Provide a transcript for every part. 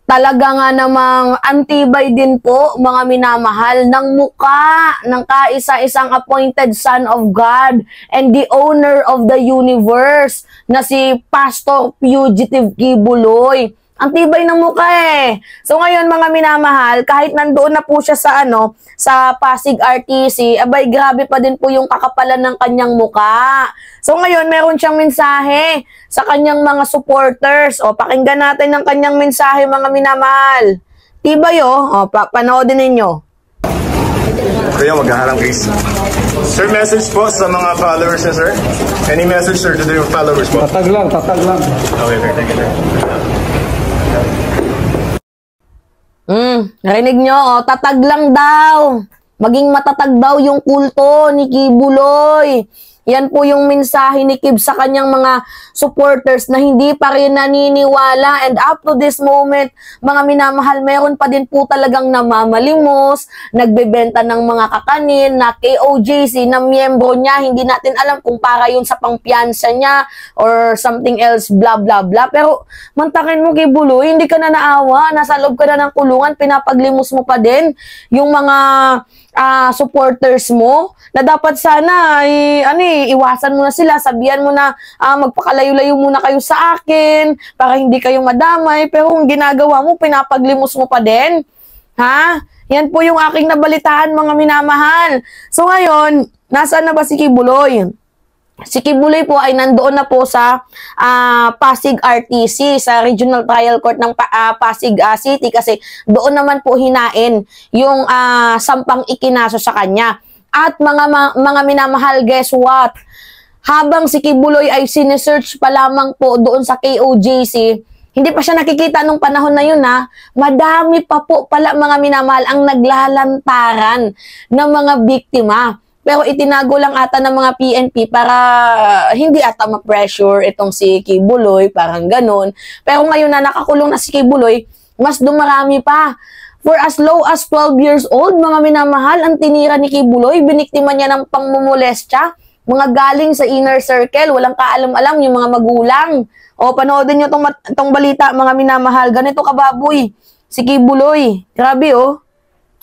Talaga nga namang antibay din po, mga minamahal, ng muka ng kaisa-isang appointed son of God and the owner of the universe na si Pastor Fugitive Kibuloy. Antibay ng mukha eh. So ngayon mga minamahal, kahit nandoon na po siya sa sa Pasig RTC, abay grabe pa din po yung kakapalan ng kanyang mukha. So ngayon meron siyang mensahe sa kanyang mga supporters. O pakinggan natin ang kanyang mensahe mga minamahal. Tibay o, panoodin ninyo. Kuya, maghaharang please. Sir, message po sa mga followers niya, sir. Any message, sir, to the followers po? Tatag lang. Okay, sir. Thank you, sir. Narinig nyo, tatag lang daw. Maging matatag daw yung kulto ni Kibuloy. Yan po yung mensahe ni Kib sa kanyang mga supporters na hindi pa rin naniniwala. And up to this moment, mga minamahal, meron pa din po talagang namamalimos, nagbebenta ng mga kakanin na KOJC na miyembro niya. Hindi natin alam kung para yun sa pangpiyansa niya or something else, blah blah blah. Pero mantakin mo Kibuloy, hindi ka na naawa, nasa loob ka na ng kulungan, pinapaglimos mo pa din yung mga supporters mo na dapat sana iwasan mo na sila, sabihan mo na magpakalayo-layo muna kayo sa akin para hindi kayo madamay, pero kung ginagawa mo, pinapaglimos mo pa din. Ha? Yan po yung aking nabalitaan mga minamahal. So ngayon, nasaan na ba si Kibuloy? Si Kibuloy po ay nandoon na po sa Pasig RTC, sa Regional Trial Court ng Pasig City kasi doon naman po hinain yung sampang ikinaso sa kanya. At mga minamahal, guess what? Habang si Kibuloy ay sinesearch pa lamang po doon sa KOJC, hindi pa siya nakikita nung panahon na yun madami pa po pala mga minamahal ang naglalantaran ng mga biktima. Pero itinago lang ata ng mga PNP para hindi ata ma-pressure itong si Kibuloy, parang ganun. Pero ngayon na nakakulong na si Kibuloy, mas dumarami pa. For as low as 12 years old, mga minamahal, ang tinira ni Kibuloy, biniktima niya ng pangmumolestya, mga galing sa inner circle, walang kaalam-alam yung mga magulang. O panoodin nyo tong balita, mga minamahal, ganito kababoy, si Kibuloy, grabe oh.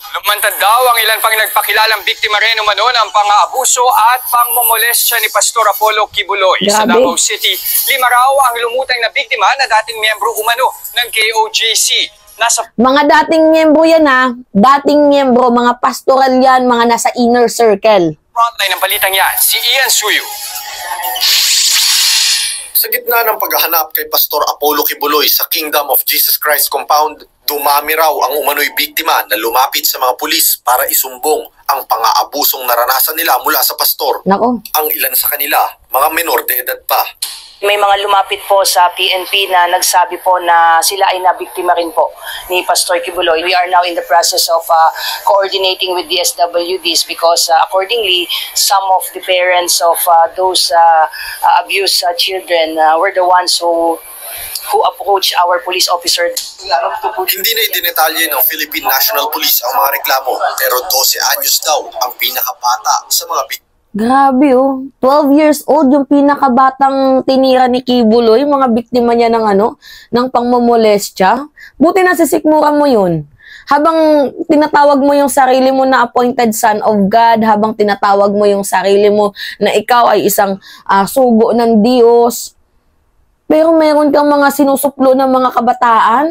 Lumantad daw ang ilan pang nagpakilalang biktima rin umano ng pang-aabuso at pang-momolestya ni Pastor Apollo Kibuloy. Sa Davao City, 5 raw ang lumutang na biktima na dating miyembro umano ng KOJC. Mga dating miyembro yan dating miyembro, mga pastoral yan, mga nasa inner circle. Frontline ng balitang yan, si Ian Suyu. Sa gitna ng paghahanap kay Pastor Apollo Kibuloy sa Kingdom of Jesus Christ compound, dumami raw ang umano'y biktima na lumapit sa mga pulis para isumbong ang pang-aabusong naranasan nila mula sa pastor. Nako. Ang ilan sa kanila, mga menor de edad pa. May mga lumapit po sa PNP na nagsabi po na sila ay nabiktima rin po ni Pastor Kibuloy. We are now in the process of coordinating with the SWDs because accordingly, some of the parents of those abused children were the ones who approached our police officer. Hindi na idinetalye ng Philippine National Police ang mga reklamo, pero 12 anyos daw ang pinakabata sa mga biktima. Grabe oh, 12 years old yung pinakabatang tinira ni Kibuloy, mga biktima niya ng pangmomolestya. Buti na sisikmuran mo yun. Habang tinatawag mo yung sarili mo na appointed son of God, habang tinatawag mo yung sarili mo na ikaw ay isang sugo ng Diyos, pero meron kang mga sinusuplo ng mga kabataan,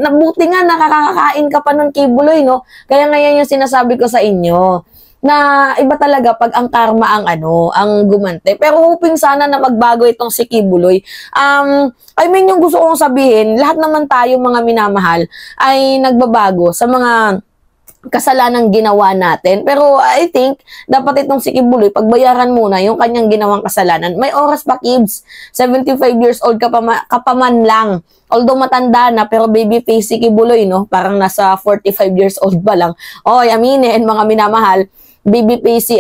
nabuti nga nakakakain ka pa ng Kibuloy, no? Kaya ngayon yung sinasabi ko sa inyo, na iba talaga pag ang karma ang gumante. Pero hoping sana na magbago itong si Kibuloy. I mean, yung gusto kong sabihin, lahat naman tayo mga minamahal ay nagbabago sa mga kasalanang ginawa natin. Pero I think, dapat itong si Kibuloy, pagbayaran muna yung kanyang ginawang kasalanan. May oras pa, Kibs. 75 years old ka pa man lang. Although matanda na, pero baby face si Kibuloy, no? Parang nasa 45 years old pa lang. Oy, aminin, mga minamahal, baby face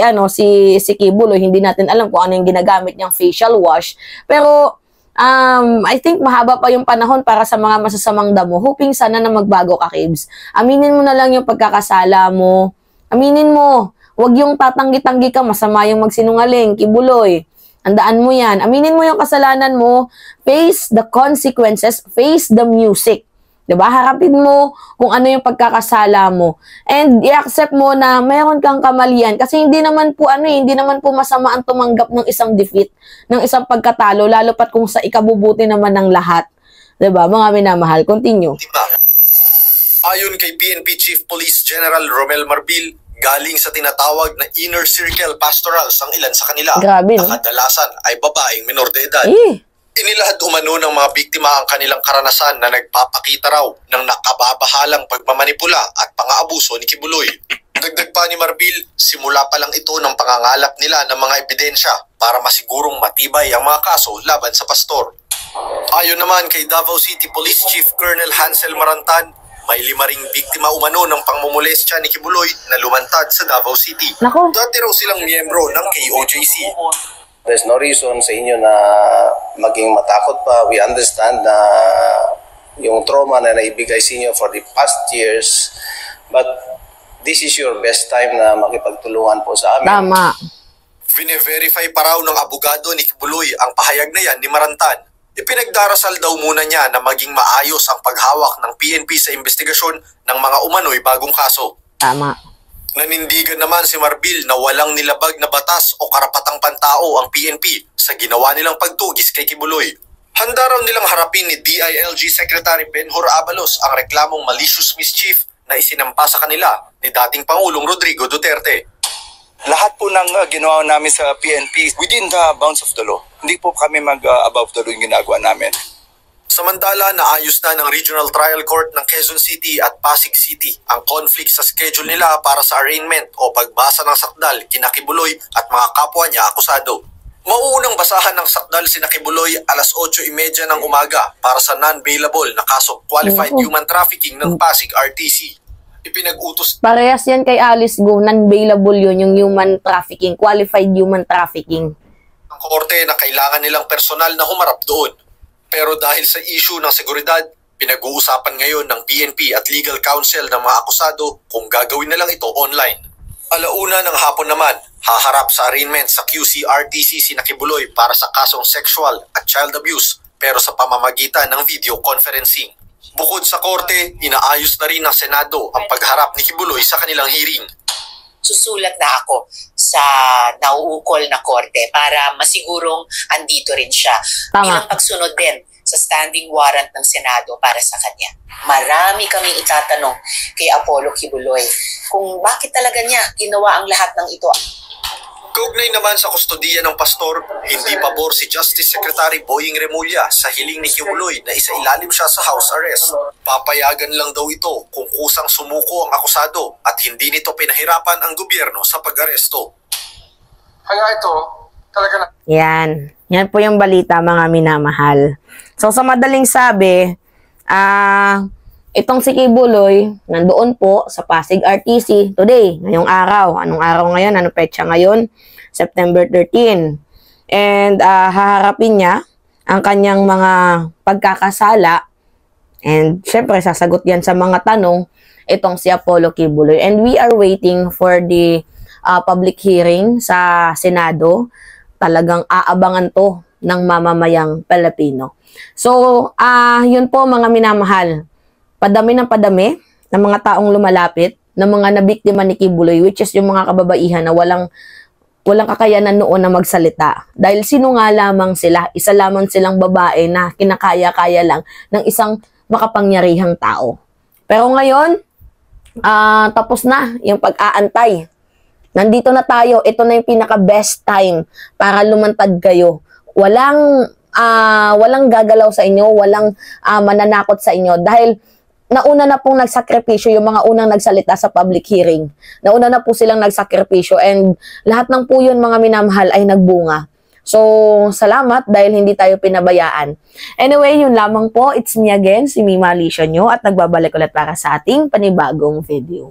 si Kibuloy, hindi natin alam kung ano yung ginagamit niyang facial wash. Pero I think mahaba pa yung panahon para sa mga masasamang damo. Hoping sana na magbago ka, Kibs. Aminin mo na lang yung pagkakasala mo. Aminin mo. Huwag yung tatanggi-tanggi ka, masama yung magsinungaling, Kibuloy. Andaan mo yan. Aminin mo yung kasalanan mo. Face the consequences. Face the music. Diba? Harapin mo kung ano yung pagkakasala mo. And i-accept mo na mayroon kang kamalian. Kasi hindi naman po hindi naman po masama ang tumanggap ng isang defeat, ng isang pagkatalo, lalo pat kung sa ikabubuti naman ng lahat. Diba? Mga minamahal. Continue. Ayon kay PNP Chief Police General Romel Marbil, galing sa tinatawag na inner circle pastorals ang ilan sa kanila. Grabe, no? Na kadalasan ay babaeng minor de edad. Inilahad umano ng mga biktima ang kanilang karanasan na nagpapakita raw ng nakababahalang pagmamanipula at pang-aabuso ni Kibuloy. Dagdag pa ni Marbil, simula pa lang ito ng pangangalap nila ng mga ebidensya para masigurong matibay ang mga kaso laban sa pastor. Ayon naman kay Davao City Police Chief Colonel Hansel Marantan, may 5 ring biktima umano ng pangmomolestya ni Kibuloy na lumantad sa Davao City. Nako. Dati raw silang miyembro ng KOJC. There's no reason sa inyo na maging matakot pa. We understand na yung trauma na naibigay sa inyo for the past years, but this is your best time na makipagtulungan po sa amin. Tama. Vine-verify pa raw ng abogado ni Kibuloy ang pahayag na yan ni Marantan. Ipinagdarasal daw muna niya na maging maayos ang paghawak ng PNP sa investigasyon ng mga umano'y bagong kaso. Tama. Nanindigan naman si Marbil na walang nilabag na batas o karapatang pantao ang PNP sa ginawa nilang pagtugis kay Kibuloy. Handa raw nilang harapin ni DILG Secretary Benhur Abalos ang reklamong malicious mischief na isinampa sa kanila ni dating Pangulong Rodrigo Duterte. Lahat po ng ginawa namin sa PNP within the bounds of the law. Hindi po kami mag-above the law yung ginagawa namin. Samantala, naayos na ng Regional Trial Court ng Quezon City at Pasig City ang conflict sa schedule nila para sa arraignment o pagbasa ng sakdal kina Kibuloy at mga kapwa niya akusado. Mauunang basahan ng sakdal si Kibuloy alas 8:30 ng umaga para sa non-bailable na kaso qualified human trafficking ng Pasig RTC. Ipinag-utos Parehas yan kay Alice Go. Non-bailable yun, yung human trafficking, qualified human trafficking. ng korte na kailangan nilang personal na humarap doon. Pero dahil sa issue ng seguridad, pinag-uusapan ngayon ng PNP at legal counsel ng mga akusado kung gagawin na lang ito online. Alauna ng hapon naman, haharap sa arraignment sa QC-RTC si Kibuloy para sa kasong sexual at child abuse pero sa pamamagitan ng video conferencing. Bukod sa korte, inaayos na rin ng Senado ang pagharap ni Kibuloy sa kanilang hearing. Susulat na ako sa nauukol na korte para masigurong andito rin siya. Tama. Bilang pagsunod din sa standing warrant ng Senado para sa kanya. Marami kaming itatanong kay Apollo Kibuloy kung bakit talaga niya ginawa ang lahat ng ito. Kaugnay naman sa kustodiya ng pastor, hindi pabor si Justice Secretary Boying Remulla sa hiling ni Kibuloy na isailalim siya sa house arrest. Papayagan lang daw ito kung kusang sumuko ang akusado at hindi nito pinahirapan ang gobyerno sa pag-aresto. Kaya ito, talaga na. Yan. Yan po yung balita, mga minamahal. So, sa madaling sabi, itong si Kibuloy, nandoon po sa Pasig RTC today, ngayong araw. Anong araw ngayon? Anong petsa ngayon? September 13. And haharapin niya ang kanyang mga pagkakasala. And syempre, sasagot yan sa mga tanong itong si Apollo Kibuloy. And we are waiting for the public hearing sa Senado. Talagang aabangan to ng mamamayang Pilipino. So, yun po mga minamahal. Padami ng mga taong lumalapit, ng mga nabiktima ni Kibuloy, which is yung mga kababaihan na walang kakayanan noon na magsalita. Dahil sino nga lamang sila, isa lamang silang babae na kinakaya-kaya lang ng isang makapangyarihang tao. Pero ngayon, tapos na yung pag-aantay. Nandito na tayo, ito na yung pinaka-best time para lumantad kayo. Walang gagalaw sa inyo, walang mananakot sa inyo dahil nauna na pong nagsakripisyo yung mga unang nagsalita sa public hearing. Nauna na po silang nagsakripisyo and lahat ng po yun mga minamahal ay nagbunga. So, salamat dahil hindi tayo pinabayaan. Anyway, yun lamang po. It's me again, si Mima Alicia nyo at nagbabalik ulit para sa ating panibagong video.